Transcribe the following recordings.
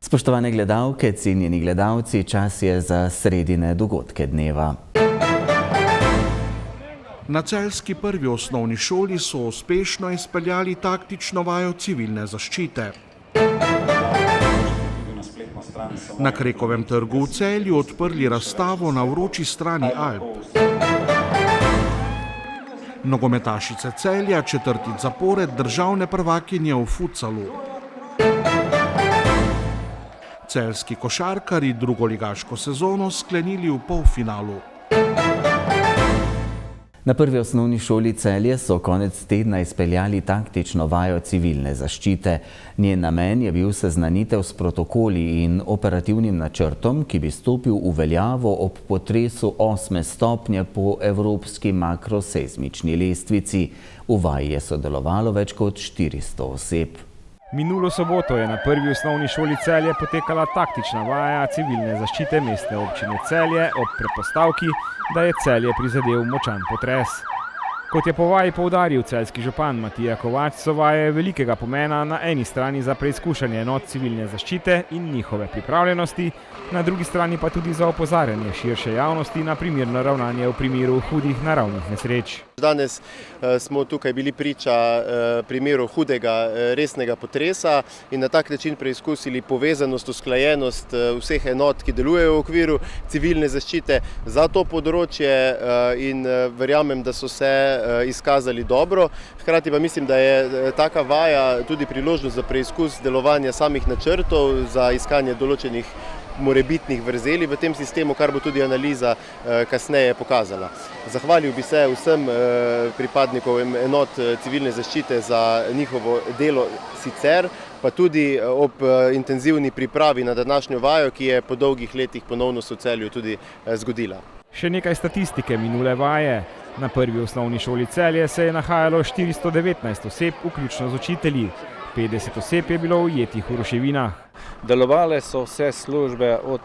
Spoštovane gledalke, cenjeni gledalci, čas je za sredine dogodke dneva. Na celjski prvi osnovni šoli so uspešno izpeljali taktično vajo civilne zaščite. Na Krekovem trgu v Celju odprli razstavo na vroči strani Alp. Nogometašice Celja četrtič zapored državne prvakinje v futsalu. Celjski košarkarji drugoligaško sezono sklenili v polfinalu. Na prvi osnovni šoli Celje so konec tedna izpeljali taktično vajo civilne zaščite. Njen namen je bil seznanitev s protokoli in operativnim načrtom, ki bi stopil v veljavo ob potresu 8. stopnje po evropski makrosezmični lestvici. V vaji je sodelovalo več kot 400 oseb. Minulo soboto je na prvi osnovni šoli Celje potekala taktična vaja civilne zaščite mestne občine Celje ob predpostavki, da je Celje prizadel močan potres. Kot je po vaji poudaril celjski župan Matija Kovač, so vaje velikega pomena na eni strani za preizkušanje enot civilne zaščite in njihove pripravljenosti, na drugi strani pa tudi za opozarjanje širše javnosti na primerno ravnanje v primeru hudih naravnih nesreč. Danes smo tukaj bili priča primeru hudega, resnega potresa in na tak način preizkusili povezanost, usklajenost vseh enot, ki delujejo v okviru civilne zaščite za to področje in verjamem, da so se izkazali dobro. Hkrati pa mislim, da je taka vaja tudi priložnost za preizkus delovanja samih načrtov, za iskanje določenih morebitnih vrzeli v tem sistemu, kar bo tudi analiza kasneje pokazala. Zahvalil bi se vsem pripadnikom enot civilne zaščite za njihovo delo sicer, pa tudi ob intenzivni pripravi na današnjo vajo, ki je po dolgih letih ponovno se v Celju tudi zgodila. Še nekaj statistike minule vaje. Na prvi osnovni šoli Celje se je nahajalo 419 oseb, vključno z učitelji. 50 oseb je bilo ujetih v ruševinah. Delovale so vse službe od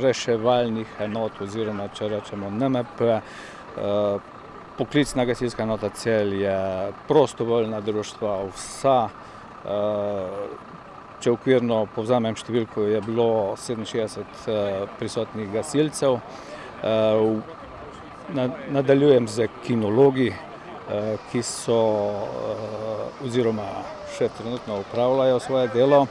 reševalnih enot oziroma, če rečemo NMP, poklicna gasilska enota Celje, prostovoljna društva, vsa. Če okvirno povzamem številko, je bilo 67 prisotnih gasilcev. Nadaljujem z kinologi, ki so oziroma še trenutno upravljajo svoje delo.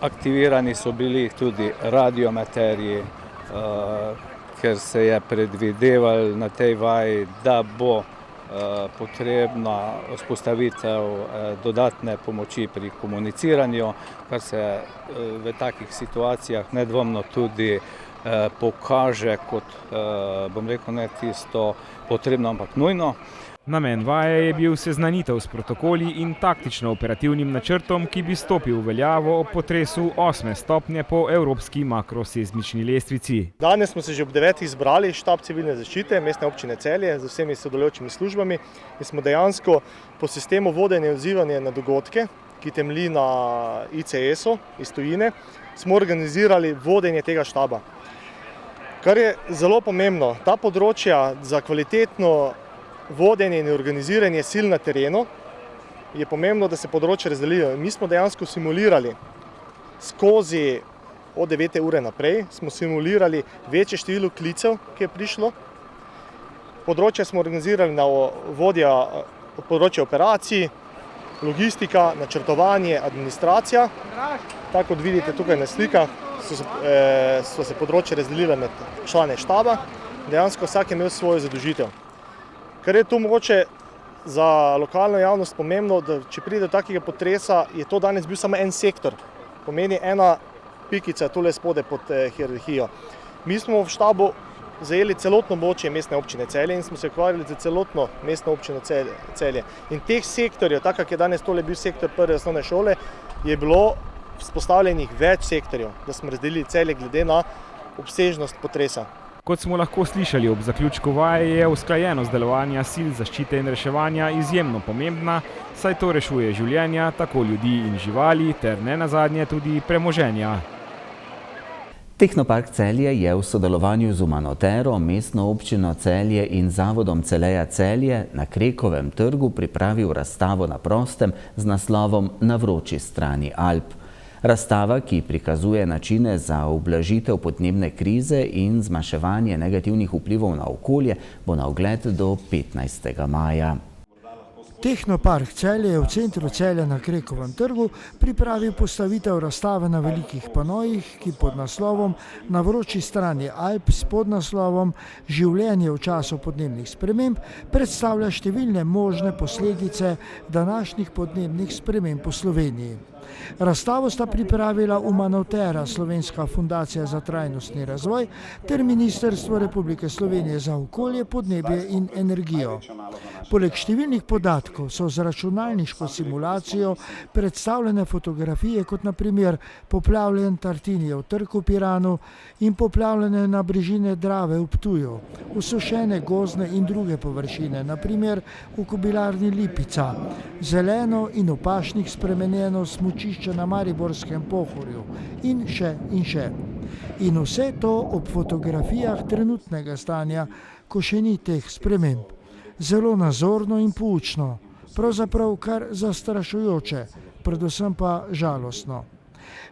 Aktivirani so bili tudi radiometerji, ker se je predvidevalo na tej vaji, da bo potrebna vzpostavitev dodatne pomoči pri komuniciranju, kar se v takih situacijah nedvomno tudi pokaže kot, bom rekel, ne tisto potrebno, ampak nujno. Namen vaje je bil seznanitev s protokoli in taktično operativnim načrtom, ki bi stopil v veljavo ob potresu 8. stopnje po evropski makrosezmični lestvici. Danes smo se že ob 9. zbrali štab civilne zaščite mestne občine Celje z vsemi sodelujočimi službami in smo dejansko po sistemu vodenja in odzivanja na dogodke, ki temelji na ICS-u iz tujine, smo organizirali vodenje tega štaba. Kar je zelo pomembno, ta področja za kvalitetno vodenje in organiziranje sil na terenu je pomembno, da se področje razdelijo. Mi smo dejansko simulirali skozi od 9. ure naprej, smo simulirali večje število klicev, ki je prišlo. Področje smo organizirali na vodja področja operacij, logistika, načrtovanje, administracija. Tako kot vidite tukaj na slikah, so se področje razdelile med člane štaba. Dejansko vsak je imel svojo zadolžitev. Kar je tu mogoče za lokalno javnost pomembno, da če pride do takega potresa, je to danes bil samo en sektor. Pomeni ena pikica tule spode pod hierarhijo. Mi smo v štabu zajeli celotno območje mestne občine Celje in smo se ukvarjali za celotno mestno občino Celje. In teh sektorjev, tako kot je danes tole bil sektor prve osnovne šole, je bilo vzpostavljenih več sektorjev, da smo razdelili Celje glede na obsežnost potresa. Kot smo lahko slišali ob zaključku vaje, je usklajenost delovanja sil zaščite in reševanja izjemno pomembna, saj to rešuje življenja tako ljudi in živali ter nenazadnje tudi premoženja. Tehnopark Celje je v sodelovanju z Umanotero, Mestno občino Celje in Zavodom Celeja Celje na Krekovem trgu pripravil razstavo na prostem z naslovom Na vroči strani Alp. Razstava, ki prikazuje načine za ublažitev podnebne krize in zmanjševanje negativnih vplivov na okolje, bo na ogled do 15. maja. Tehnopark Celje je v centru Celja na Krekovem trgu pripravil postavitev razstave na velikih panojih, ki pod naslovom Na vroči strani Alp s podnaslovom Življenje v času podnebnih sprememb predstavlja številne možne posledice današnjih podnebnih sprememb po Sloveniji. Razstavo sta pripravila Umanotera, Slovenska fundacija za trajnostni razvoj, ter Ministrstvo Republike Slovenije za okolje, podnebje in energijo. Poleg številnih podatkov so z računalniško simulacijo predstavljene fotografije kot na primer poplavljen Tartinijev trg v Piranu in poplavljene nabrežine Drave v Ptuju, usušene gozdne in druge površine, na primer v Kobilarni Lipica, zeleno in v pašnik spremenjeno smučišče na Mariborskem Pohorju in še in še. In vse to ob fotografijah trenutnega stanja, ko še ni teh sprememb. Zelo nazorno in poučno, pravzaprav kar zastrašujoče, predvsem pa žalostno.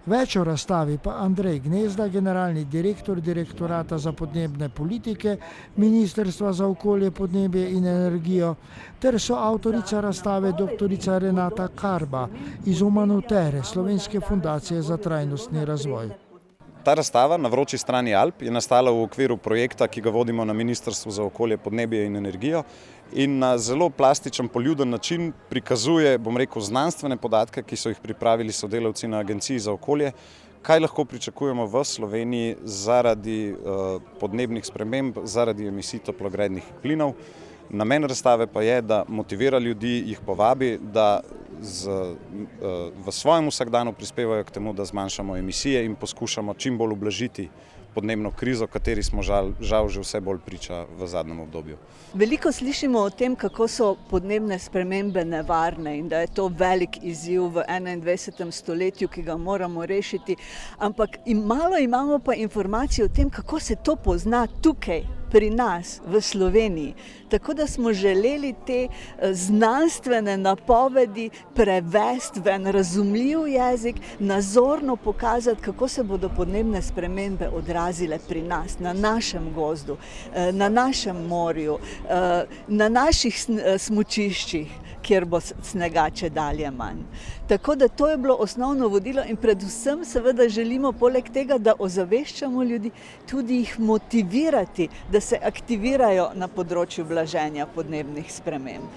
Več o razstavi pa Andrej Gnezda, generalni direktor Direktorata za podnebne politike, Ministrstva za okolje, podnebje in energijo, ter soavtorica razstave doktorica Renata Karba iz Umanotere, Slovenske fundacije za trajnostni razvoj. Ta razstava Na vroči strani Alp je nastala v okviru projekta, ki ga vodimo na Ministrstvu za okolje, podnebje in energijo in na zelo plastičen, poljuden način prikazuje, znanstvene podatke, ki so jih pripravili sodelavci na Agenciji za okolje, kaj lahko pričakujemo v Sloveniji zaradi podnebnih sprememb, zaradi emisij toplogrednih plinov. Namen razstave pa je, da motivira ljudi, jih povabi, da v svojem vsakdanu prispevajo k temu, da zmanjšamo emisije in poskušamo čim bolj ublažiti podnebno krizo, kateri smo žal že vse bolj priča v zadnjem obdobju. Veliko slišimo o tem, kako so podnebne spremembe nevarne in da je to velik izziv v 21. stoletju, ki ga moramo rešiti, ampak malo imamo pa informacije o tem, kako se to pozna tukaj, pri nas, v Sloveniji. Tako da smo želeli te znanstvene napovedi prevesti v en razumljiv jezik, nazorno pokazati, kako se bodo podnebne spremembe odrazile pri nas, na našem gozdu, na našem morju, na naših smučiščih, kjer bo snega čedalje manj. Tako da to je bilo osnovno vodilo in predvsem seveda želimo poleg tega, da ozaveščamo ljudi, tudi jih motivirati, da se aktivirajo na področju blaženja podnebnih sprememb.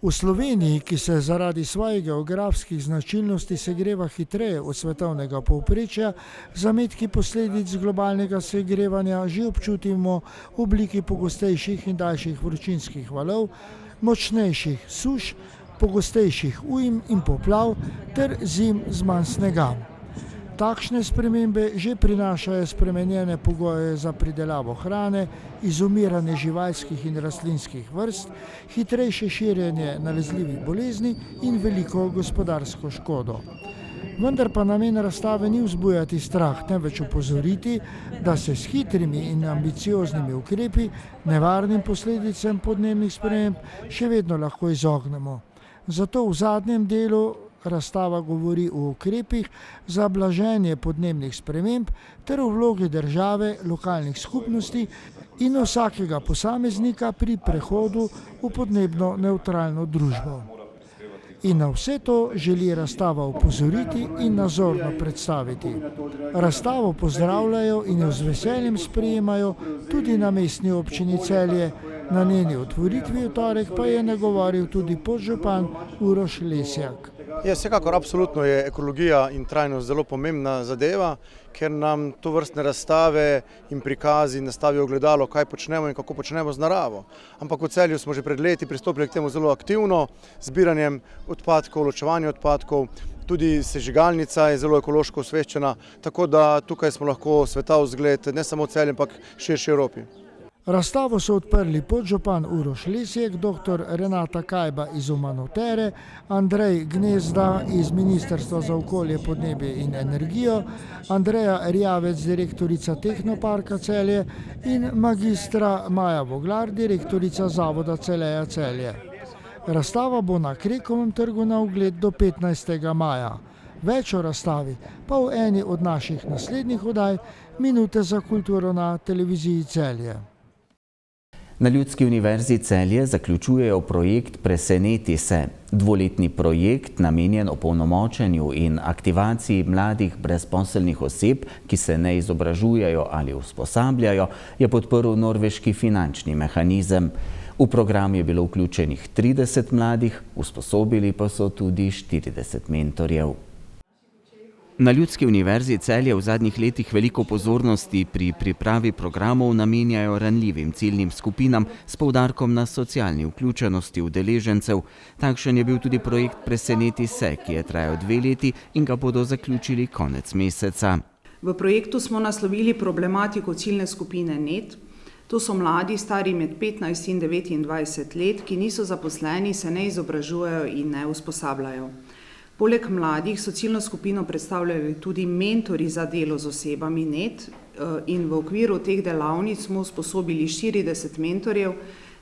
V Sloveniji, ki se zaradi svojih geografskih značilnosti segreva hitreje od svetovnega povprečja, zametki posledic globalnega segrevanja že občutimo v obliki pogostejših in daljših vročinskih valov, močnejših suš, pogostejših ujm in poplav ter zim z manj snega. Takšne spremembe že prinašajo spremenjene pogoje za pridelavo hrane, izumiranje živalskih in rastlinskih vrst, hitrejše širjenje nalezljivih bolezni in veliko gospodarsko škodo. Vendar pa namen razstave ni vzbujati strah, temveč opozoriti, da se s hitrimi in ambicioznimi ukrepi nevarnim posledicam podnebnih sprememb še vedno lahko izognemo. Zato v zadnjem delu razstava govori o ukrepih za blaženje podnebnih sprememb ter o vlogi države, lokalnih skupnosti in vsakega posameznika pri prehodu v podnebno nevtralno družbo. In na vse to želi razstava opozoriti in nazorno predstaviti. Razstavo pozdravljajo in jo z veseljem sprejemajo tudi na Mestni občini Celje. Na njeni otvoritvi v torek pa je nagovoril tudi podžupan Uroš Lesjak. Vsekakor, absolutno je ekologija in trajnost zelo pomembna zadeva, ker nam to vrstne razstave in prikazi nastavijo ogledalo, kaj počnemo in kako počnemo z naravo. Ampak v Celju smo že pred leti pristopili k temu zelo aktivno, zbiranjem odpadkov, ločevanjem odpadkov, tudi sežigalnica je zelo ekološko osveščena, tako da tukaj smo lahko svetov zgled ne samo v Celju, ampak širši Evropi. Razstavo so odprli podžupan Uroš Lesjak, dr. Renata Kajba iz Umanotere, Andrej Gnezda iz Ministrstva za okolje, podnebje in energijo, Andreja Erjavec, direktorica Tehnoparka Celje in magistra Maja Voglar, direktorica Zavoda Celeja Celje. Razstava bo na Krekovem trgu na ogled do 15. maja. Več o razstavi pa v eni od naših naslednjih oddaj Minute za kulturo na televiziji Celje. Na Ljudski univerzi Celje zaključujejo projekt Preseneti se. Dvoletni projekt, namenjen opolnomočenju in aktivaciji mladih brezposelnih oseb, ki se ne izobražujejo ali usposabljajo, je podprl norveški finančni mehanizem. V program je bilo vključenih 30 mladih, usposobili pa so tudi 40 mentorjev. Na Ljudski univerzi Celje v zadnjih letih veliko pozornosti pri pripravi programov namenjajo ranljivim ciljnim skupinam s poudarkom na socialni vključenosti udeležencev. Takšen je bil tudi projekt Preseneti se, ki je trajal 2 leti in ga bodo zaključili konec meseca. V projektu smo naslovili problematiko ciljne skupine NET. To so mladi, stari med 15 in 29 let, ki niso zaposleni, se ne izobražujejo in ne usposabljajo. Poleg mladih so ciljno skupino predstavljali tudi mentori za delo z osebami NET in v okviru teh delavnic smo usposobili 40 mentorjev,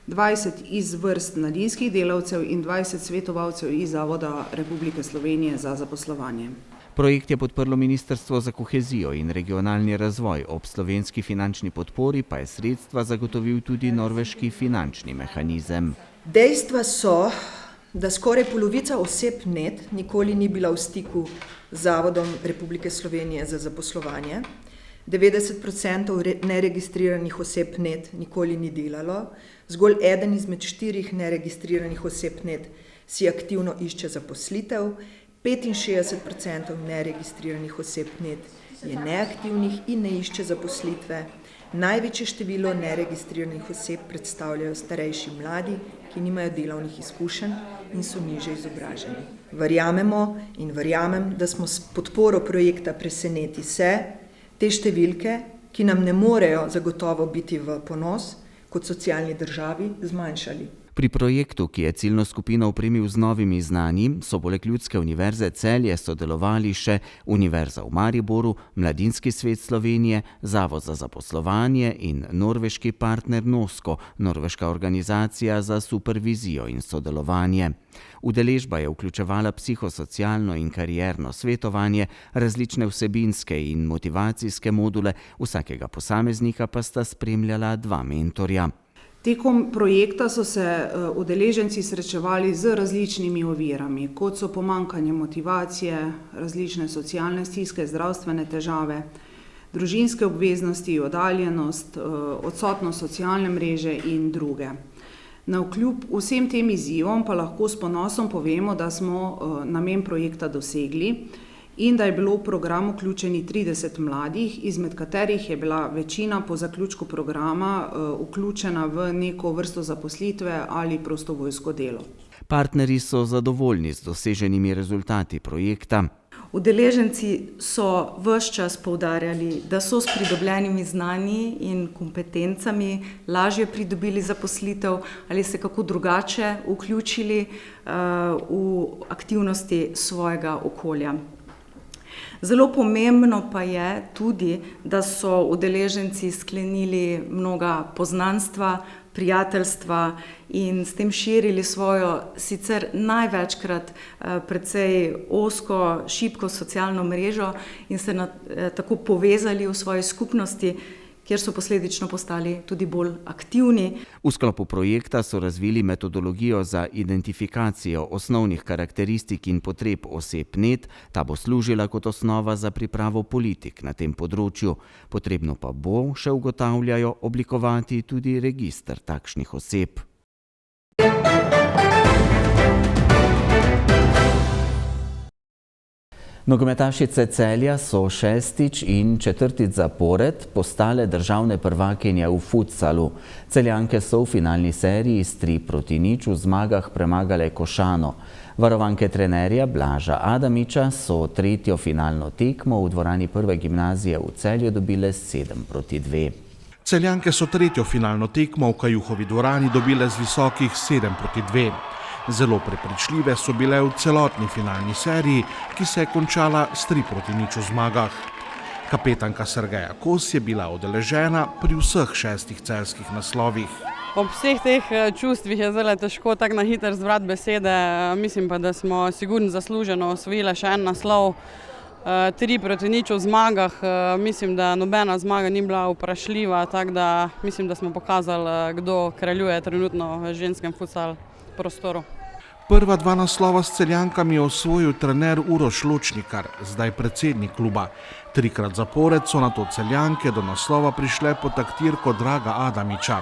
20 iz vrst mladinskih delavcev in 20 svetovalcev iz Zavoda Republike Slovenije za zaposlovanje. Projekt je podprlo Ministrstvo za kohezijo in regionalni razvoj, ob slovenski finančni podpori pa je sredstva zagotovil tudi norveški finančni mehanizem. Dejstva so, da skoraj polovica oseb NET nikoli ni bila v stiku z Zavodom Republike Slovenije za zaposlovanje, 90% neregistriranih oseb NET nikoli ni delalo, zgolj 1 izmed 4 neregistriranih oseb NET si aktivno išče zaposlitev, 65% neregistriranih oseb NET je neaktivnih in ne išče zaposlitve. Največje število neregistriranih oseb predstavljajo starejši mladi, ki nimajo delovnih izkušenj in so nižje izobraženi. Verjamem, da smo s podporo projekta Preseneti se te številke, ki nam ne morejo zagotovo biti v ponos, kot socialni državi zmanjšali. Pri projektu, ki je ciljno skupino opremil z novimi znanji, so poleg Ljudske univerze Celje sodelovali še Univerza v Mariboru, Mladinski svet Slovenije, Zavod za zaposlovanje in norveški partner NOSKO, norveška organizacija za supervizijo in sodelovanje. Udeležba je vključevala psihosocialno in karierno svetovanje, različne vsebinske in motivacijske module, vsakega posameznika pa sta spremljala 2 mentorja. Tekom projekta so se udeleženci srečevali z različnimi ovirami, kot so pomanjkanje motivacije, različne socialne stiske, zdravstvene težave, družinske obveznosti, oddaljenost, odsotnost socialne mreže in druge. Navkljub vsem tem izzivom pa lahko s ponosom povemo, da smo namen projekta dosegli in da je bilo v program vključeni 30 mladih, izmed katerih je bila večina po zaključku programa vključena v neko vrsto zaposlitve ali prostovoljsko delo. Partnerji so zadovoljni z doseženimi rezultati projekta. Udeleženci so ves čas poudarjali, da so s pridobljenimi znanji in kompetencami lažje pridobili zaposlitev ali se kako drugače vključili v aktivnosti svojega okolja. Zelo pomembno pa je tudi, da so udeleženci sklenili mnoga poznanstva, prijateljstva in s tem širili svojo sicer največkrat precej ozko, šibko socialno mrežo in se tako povezali v svoji skupnosti, kjer so posledično postali tudi bolj aktivni. V sklopu projekta so razvili metodologijo za identifikacijo osnovnih karakteristik in potreb oseb NET, ta bo služila kot osnova za pripravo politik na tem področju. Potrebno pa bo, še ugotavljajo, oblikovati tudi register takšnih oseb. Nogometašice Celja so 6. in 4. zapored postale državne prvakinje v futsalu. Celjanke so v finalni seriji s 3-0 v zmagah premagale Košano. Varovanke trenerja Blaža Adamiča so 3. finalno tekmo v dvorani Prve gimnazije v Celju dobile 7-2. Celjanke so tretjo finalno tekmo v Kajuhovi dvorani dobile z visokih 7-2. Zelo prepričljive so bile v celotni finalni seriji, ki se je končala s 3-0 v zmagah. Kapetanka Sergeja Kos je bila udeležena pri vseh 6 celjskih naslovih. Ob vseh teh čustvih je zelo težko tako na hitro zbrati besede. Mislim pa, da smo sigurno zasluženo osvojili še en naslov. 3-0 v zmagah. Mislim, da nobena zmaga ni bila vprašljiva, tako da mislim, da smo pokazali, kdo kraljuje trenutno v ženskem futsal prostoru. Prva dva naslova s Celjankami je osvojil trener Uroš Ločnikar, zdaj predsednik kluba. 3-krat zapored so nato Celjanke do naslova prišle pod taktirko Draga Adamiča.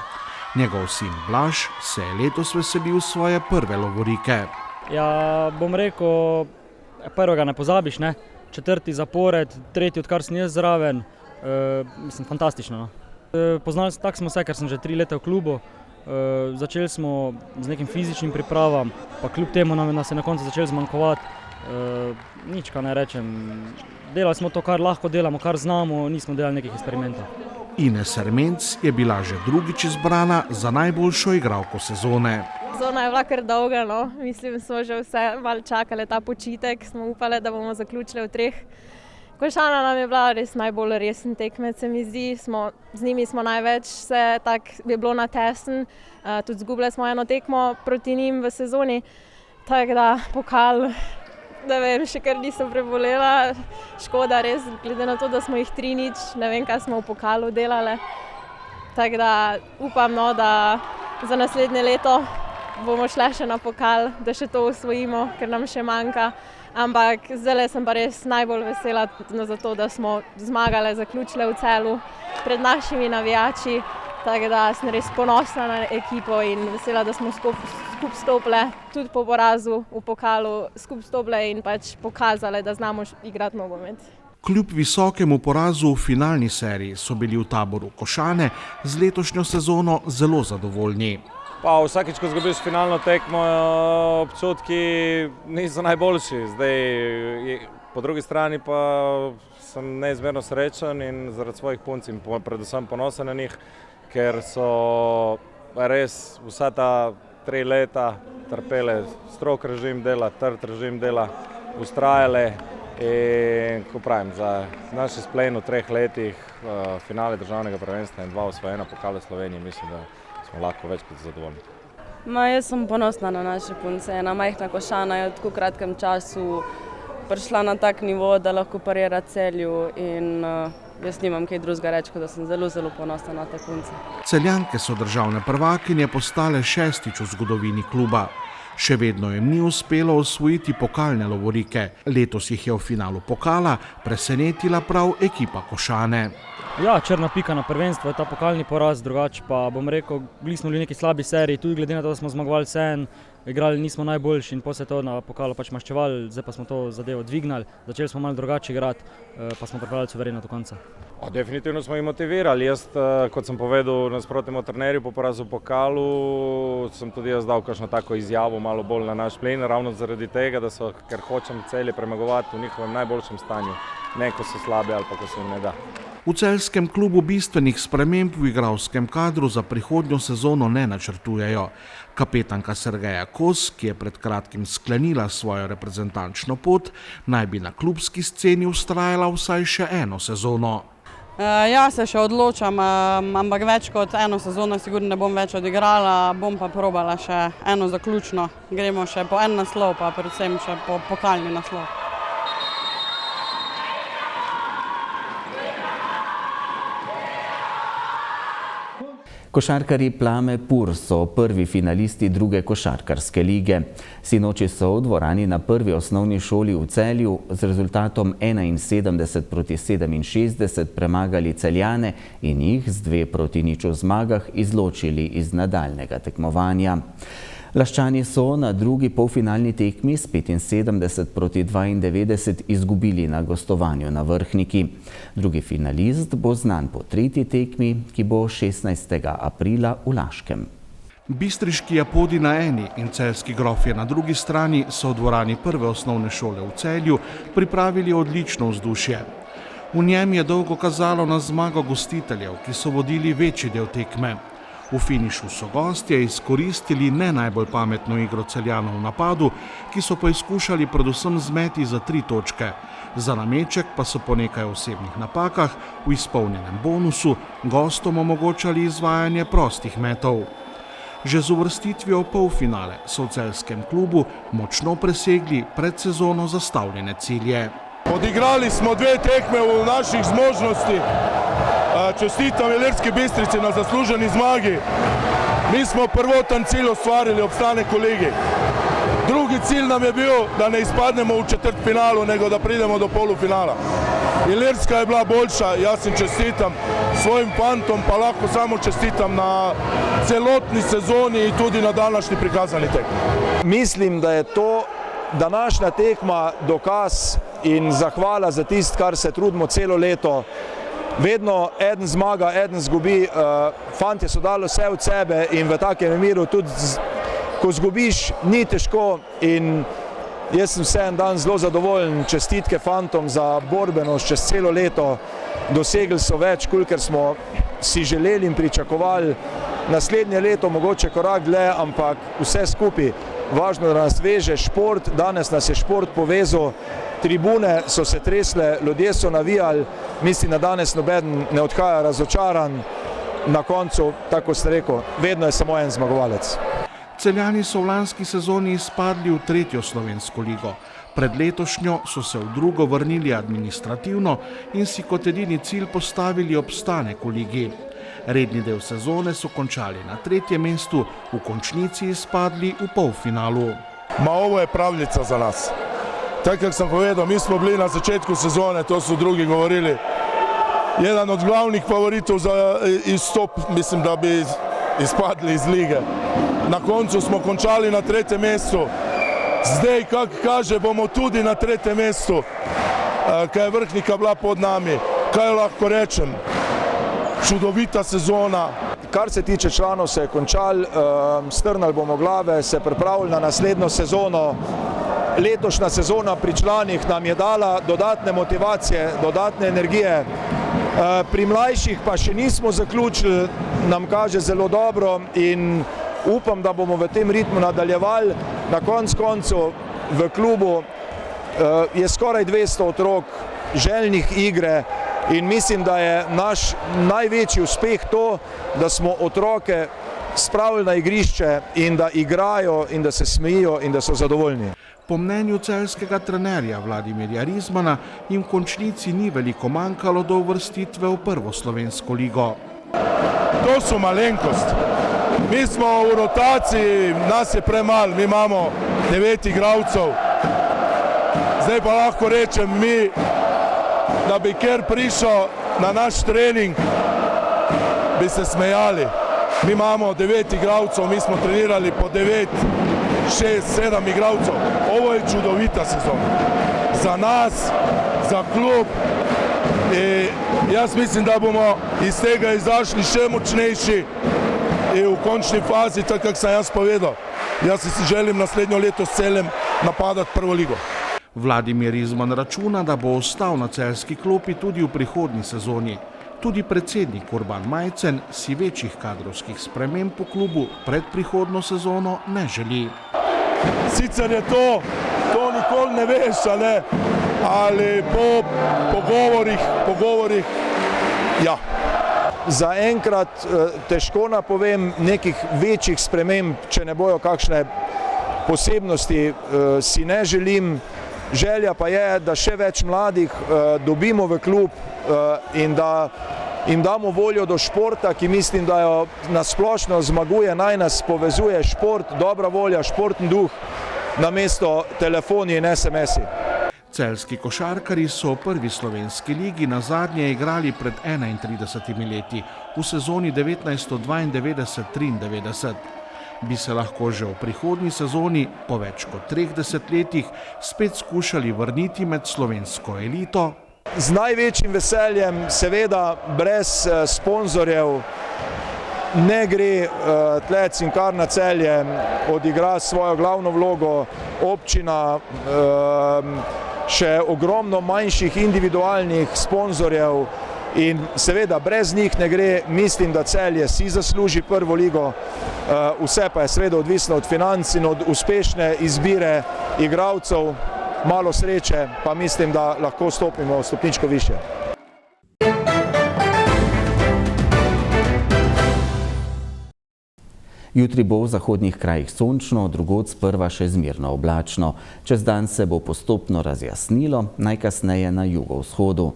Njegov sin Blaž se je letos veselil svoje prve lovorike. Ja, bom rekel, prvega ne pozabiš, ne? 4. zapored, 3. odkar sem jaz zraven, mislim, fantastično. Poznali tako smo se, ker sem že 3 leta v klubu. Začeli smo z nekim fizičnim pripravam, pa kljub temu nas je na koncu začeli zmanjkovati. Nič, kaj ne rečem, delali smo to, kar lahko delamo, kar znamo, nismo delali nekih eksperimentov. Ines Ermenc je bila že drugič izbrana za najboljšo igralko sezone. Sezona je bila kar dolga, no. Mislim, smo že vse malo čakali ta počitek, smo upali, da bomo zaključili v 3. Košana nam je bila res najbolj resen tekmec, se mi zdi, z njimi smo največ, vse tako je bilo natesen, tudi zgubili smo eno tekmo proti njim v sezoni, tako da pokal, ne vem, še kar nisem prebolela, škoda res, glede na to, da smo jih 3-0, ne vem, kaj smo v pokalu delali, tako da upam, no, da za naslednje leto bomo šli še na pokal, da še to osvojimo, ker nam še manjka. Ampak zdaj sem pa res najbolj vesela za to, da smo zmagali, zaključili v Celju pred našimi navijači. Tako da sem res ponosna na ekipo in vesela, da smo skupaj stopile, tudi po porazu v pokalu, skupaj stopile in pač pokazali, da znamo igrati nogomet. Kljub visokemu porazu v finalni seriji so bili v taboru Košane z letošnjo sezono zelo zadovoljni. Pa vsakič, ko zgubiš finalno tekmo, občutki niso najboljši. Zdaj, po drugi strani pa sem neizmerno srečen in zaradi svojih punc in predvsem ponosen na njih, ker so res vsa ta 3 leta trpele strog režim dela, trd režim dela, ustrajale in, ko pravim, za naš izplen v 3 letih finale državnega prvenstva in 2 osvojena pokala Slovenije, mislim, da smo lahko več kot zadovoljni. Jaz sem ponosna na naše punce. Ena majhna Košana je v tako kratkem času prišla na tak nivo, da lahko parira Celju in jaz nimam kaj drugega reči, da sem zelo, zelo ponosna na te punce. Celjanke so državne prvakinje postale 6. v zgodovini kluba. Še vedno jim ni uspelo osvojiti pokalne lovorike. Letos jih je v finalu pokala presenetila prav ekipa Košane. Ja, črna pika na prvenstvo je ta pokalni poraz, drugače pa bom rekel, bili smo v neki slabi seriji, tudi glede na to, da smo zmagovali vseeno, igrali nismo najboljši in potem se to na pokalu pač maščevali, zdaj pa smo to zadevo dvignali, začeli smo malo drugače igrati, pa smo pripravili suvereno do konca. Definitivno smo jih motivirali. Jaz, kot sem povedal nasprotnemu trenerju po porazu v pokalu, sem tudi jaz dal kakšno tako izjavo malo bolj na naš plen, ravno zaradi tega, ker hočem Celje premagovati v njihovem najboljšem stanju, ne ko so slabe ali pa ko se jim ne da. V celjskem klubu bistvenih sprememb v igralskem kadru za prihodnjo sezono ne načrtujejo. Kapetanka Sergeja Kos, ki je pred kratkim sklenila svojo reprezentančno pot, naj bi na klubski sceni vztrajala vsaj še eno sezono. Ja, se še odločam, ampak več kot eno sezono sigurno ne bom več odigrala, bom pa probala še eno zaključno. Gremo še po en naslov, pa predvsem še po pokalni naslov. Košarkarji Plame Pur so prvi finalisti druge košarkarske lige. Sinoči so v dvorani na prvi osnovni šoli v Celju z rezultatom 71-67 premagali Celjane in jih z 2-0 v zmagah izločili iz nadaljnega tekmovanja. Laščani so na drugi polfinalni tekmi s 75-92 izgubili na gostovanju na Vrhniki. Drugi finalist bo znan po tretji tekmi, ki bo 16. aprila v Laškem. Bistriški Japodi na eni in celjski Grofje na drugi strani so v dvorani prve osnovne šole v Celju pripravili odlično vzdušje. V njem je dolgo kazalo na zmago gostiteljev, ki so vodili večji del tekme. V finišu so gostje izkoristili ne najbolj pametno igro Celjanov v napadu, ki so poizkušali predvsem z meti za 3 točke. Za nameček pa so po nekaj osebnih napakah v izpolnjenem bonusu gostom omogočali izvajanje prostih metov. Že z uvrstitvijo v polfinale so v celjskem klubu močno presegli pred sezono zastavljene cilje. Odigrali smo 2 tekme v naših zmožnosti. Čestitam Ilirski Bistrici na zasluženi zmagi. Mi smo prvoten cilj ustvarili, obstane kolegi. Drugi cilj nam je bil, da ne izpadnemo v četrtfinalu, nego da pridemo do polufinala. Ilirska je bila boljša, jaz jim čestitam svojim fantom, pa lahko samo čestitam na celotni sezoni in tudi na današnji prikazani tekmi. Mislim, da je to današnja tekma dokaz in zahvala za tisto, kar se trudimo celo leto. Vedno eden zmaga, eden zgubi, fantje so dali vse od sebe in v takem miru tudi, ko zgubiš, ni težko in jaz sem vse en dan zelo zadovoljen. Čestitke fantom za borbenost čez celo leto. Dosegli so več, kolikor smo si želeli in pričakovali. Naslednje leto mogoče korak dlje, ampak vse skupaj. Važno, da nas veže šport, danes nas je šport povezal, tribune so se tresle, ljudje so navijali, mislim, da danes nobeden ne odhaja razočaran. Na koncu, tako ste rekel, vedno je samo en zmagovalec. Celjani so v lanski sezoni izpadli v 3. slovensko ligo. Pred letošnjo so se v 2. vrnili administrativno in si kot edini cilj postavili obstanek v ligi. Redni del sezone so končali na 3. mestu, v končnici izpadli v polfinalu. Ovo je pravljica za nas. Tako kako sem povedal, mi smo bili na začetku sezone, to so drugi govorili, jedan od glavnih favoritov za izstop, mislim, da bi izpadli iz lige. Na koncu smo končali na 3. mestu. Zdaj, kak kaže, bomo tudi na 3. mestu, kaj je Vrhnika bila pod nami. Kaj lahko rečem? Čudovita sezona. Kar se tiče članov, se je končal, strnali bomo glave, se pripravili na naslednjo sezono. Letošnja sezona pri članih nam je dala dodatne motivacije, dodatne energije. Pri mlajših pa še nismo zaključili, nam kaže zelo dobro in upam, da bomo v tem ritmu nadaljevali. Na koncu v klubu je skoraj 200 otrok željnih igre in mislim, da je naš največji uspeh to, da smo otroke spravili na igrišče in da igrajo in da se smejijo in da so zadovoljni. Po mnenju celjskega trenerja Vladimirja Rizmana jim v končnici ni veliko manjkalo do uvrstitve v 1. slovensko ligo. To so malenkost. Mi smo v rotaciji, nas je premalo, mi imamo 9 igralcev. Zdaj pa lahko rečem mi, da bi kjer prišel na naš trening, bi se smejali. Mi imamo 9 igralcev, mi smo trenirali po 9, 6, 7 igralcev. Ovo je čudovita sezona. Za nas, za klub. Jaz mislim, da bomo iz tega izašli še močnejši in v končni fazi, tako kako sem jaz povedal. Jaz si želim naslednjo leto s Celjem napadati 1. ligo. Vladimir Rizman računa, da bo ostal na celjski klopi tudi v prihodnji sezoni. Tudi predsednik Urban Majcen si večjih kadrovskih sprememb v klubu pred prihodnjo sezono ne želi. Sicer je to nikoli ne veš, ali po pogovorih, ja. Zaenkrat težko napovem nekih večjih sprememb, če ne bojo kakšne posebnosti, si ne želim. Želja pa je, da še več mladih dobimo v klub in da jim damo voljo do športa, ki mislim, da jo nasplošno zmaguje, naj nas povezuje šport, dobra volja, športni duh, namesto telefoni in SMS-i. Celjski košarkarji so v 1. slovenski ligi nazadnje igrali pred 31 leti, v sezoni 1992-93. Bi se lahko že v prihodnji sezoni, po več kot 30 letih, spet skušali vrniti med slovensko elito? Z največjim veseljem, seveda brez sponzorjev, ne gre. Tle Cinkarna Celje odigra svojo glavno vlogo, občina, še ogromno manjših individualnih sponzorjev in seveda brez njih ne gre. Mislim, da Celje si zasluži prvo ligo, vse pa je seveda odvisno od financ in od uspešne izbire igralcev. Malo sreče, pa mislim, da lahko stopimo stopničko više. Jutri bo v zahodnih krajih sončno, drugod sprva še zmerno oblačno. Čez dan se bo postopno razjasnilo, najkasneje na jugovzhodu.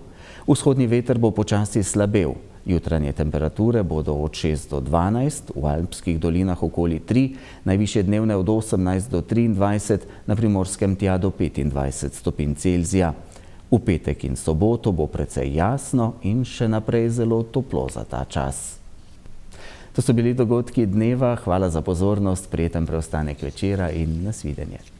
Vzhodni veter bo počasi slabel. Jutranje temperature bodo od 6 do 12, v alpskih dolinah okoli 3, najvišje dnevne od 18 do 23, na Primorskem tja do 25 stopinj Celzija. V petek in soboto bo precej jasno in še naprej zelo toplo za ta čas. To so bili dogodki dneva, hvala za pozornost, prijeten preostanek večera in nasvidenje.